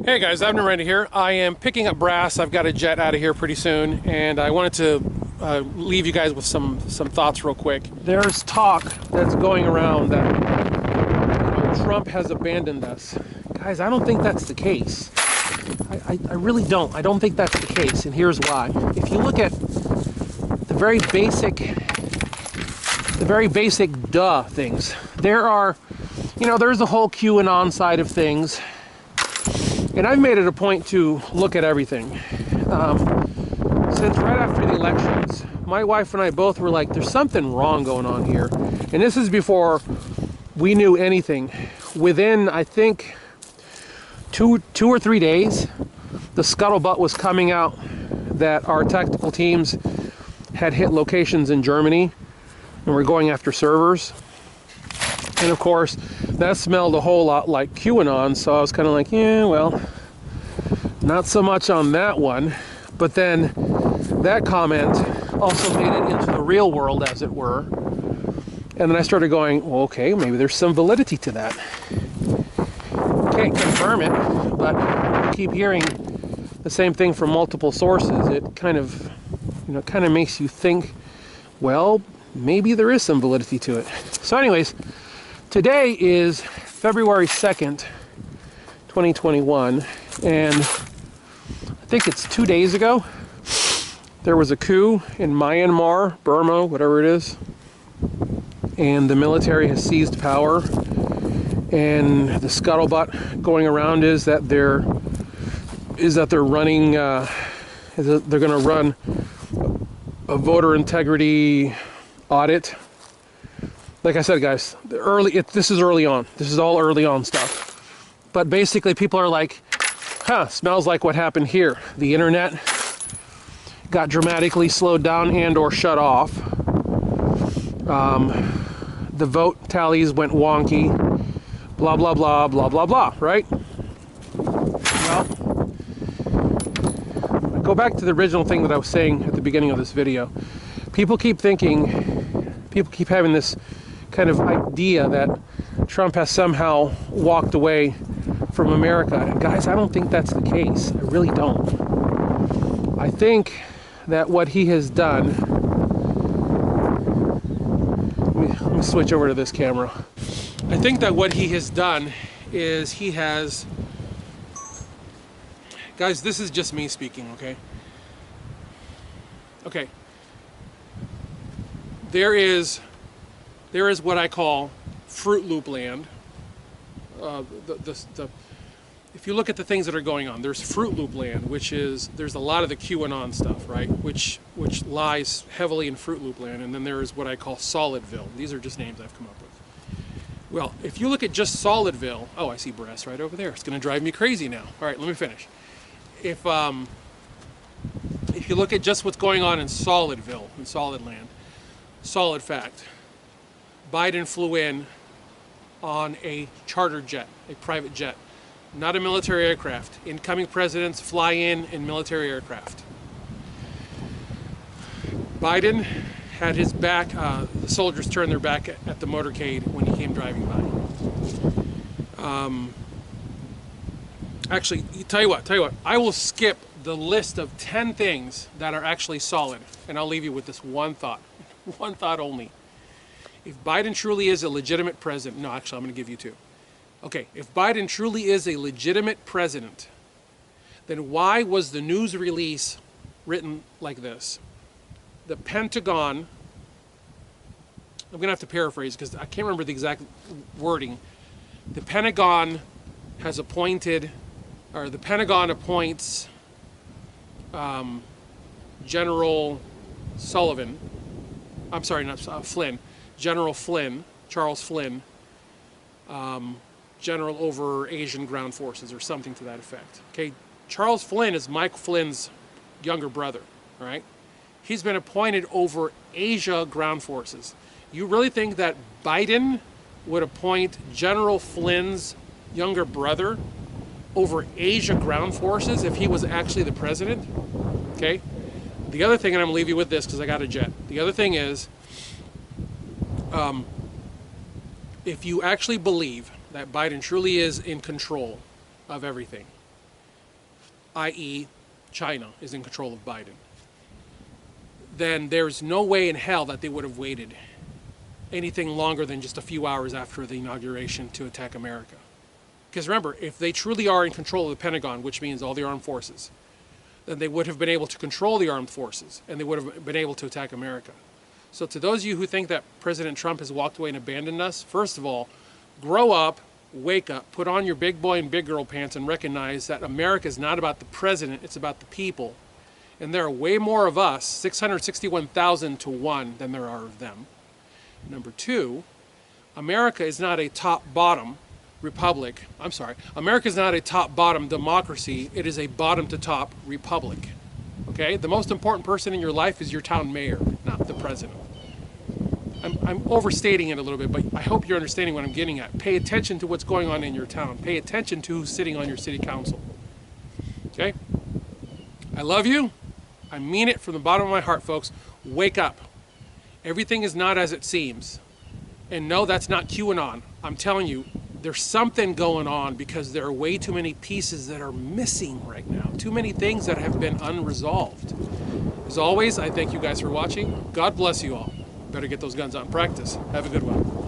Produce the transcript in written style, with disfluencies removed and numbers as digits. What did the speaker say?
Hey guys, Abner Randy here. I am picking up brass. I've got to jet out of here pretty soon, and I wanted to leave you guys with some thoughts real quick. There's talk that's going around that Trump has abandoned us. Guys, I don't think that's the case. I really don't. I don't think that's the case, and here's why. If you look at the very basic things, there's the whole QAnon side of things. And I've made it a point to look at everything. Since right after the elections, my wife and I both were like, there's something wrong going on here. And this is before we knew anything. Within, I think, two or 3 days, the scuttlebutt was coming out that our tactical teams had hit locations in Germany and were going after servers. And of course, that smelled a whole lot like QAnon, so I was kind of like, yeah, well, not so much on that one. But then that comment also made it into the real world, as it were. And then I started going, well, okay, maybe there's some validity to that. Can't confirm it, but I keep hearing the same thing from multiple sources. It kind of makes you think, well, maybe there is some validity to it. So anyways, today is February 2nd, 2021, and I think it's 2 days ago, there was a coup in Myanmar, Burma, whatever it is, and the military has seized power, and the scuttlebutt going around is that they're running, they're going to run a voter integrity audit. Like I said, guys, this is early on. This is all early on stuff. But basically, people are like, smells like what happened here. The internet got dramatically slowed down and or shut off. The vote tallies went wonky. Blah, blah, blah, blah, blah, blah, right? Well, go back to the original thing that I was saying at the beginning of this video. People keep having this kind of idea that Trump has somehow walked away from America. And guys, I don't think that's the case. I really don't. I think that what he has done... Let me switch over to this camera. I think that what he has done is he has... Guys, this is just me speaking, okay? Okay. There is what I call Fruit Loop land. If you look at the things that are going on, there's Fruit Loop land, there's a lot of the QAnon stuff, right? Which lies heavily in Fruit Loop land, and then there is what I call Solidville. These are just names I've come up with. Well, if you look at just Solidville, oh, I see brass right over there. It's going to drive me crazy now. All right, let me finish. If you look at just what's going on in Solidville, in Solid Land, solid fact. Biden flew in on a charter jet, a private jet, not a military aircraft. Incoming presidents fly in military aircraft. Biden had his back, the soldiers turned their back at the motorcade when he came driving by. Actually, tell you what, I will skip the list of 10 things that are actually solid, and I'll leave you with this one thought only. If Biden truly is a legitimate president, no, actually, I'm going to give you two. Okay, if Biden truly is a legitimate president, then why was the news release written like this? The Pentagon, I'm going to have to paraphrase because I can't remember the exact wording. The Pentagon has appointed, or the Pentagon appoints General Sullivan, I'm sorry, not Flynn, General Flynn, Charles Flynn, General over Asian Ground Forces or something to that effect. Okay, Charles Flynn is Mike Flynn's younger brother, all right? He's been appointed over Asia Ground Forces. You really think that Biden would appoint General Flynn's younger brother over Asia Ground Forces if he was actually the president? Okay? The other thing, and I'm going to leave you with this because I got a jet. The other thing is, if you actually believe that Biden truly is in control of everything, i.e. China, is in control of Biden, then there's no way in hell that they would have waited anything longer than just a few hours after the inauguration to attack America. Because remember, if they truly are in control of the Pentagon, which means all the armed forces, then they would have been able to control the armed forces, and they would have been able to attack America. So to those of you who think that President Trump has walked away and abandoned us, first of all, grow up, wake up, put on your big boy and big girl pants, and recognize that America is not about the president, it's about the people. And there are way more of us, 661,000 to 1, than there are of them. Number two, America is not a top-bottom republic. I'm sorry. America is not a top-bottom democracy. It is a bottom-to-top republic. Okay? The most important person in your life is your town mayor, not the president. I'm overstating it a little bit, but I hope you're understanding what I'm getting at. Pay attention to what's going on in your town. Pay attention to who's sitting on your city council. Okay? I love you. I mean it from the bottom of my heart, folks. Wake up. Everything is not as it seems. And no, that's not QAnon. I'm telling you, there's something going on because there are way too many pieces that are missing right now. Too many things that have been unresolved. As always, I thank you guys for watching. God bless you all. Better get those guns out in practice. Have a good one.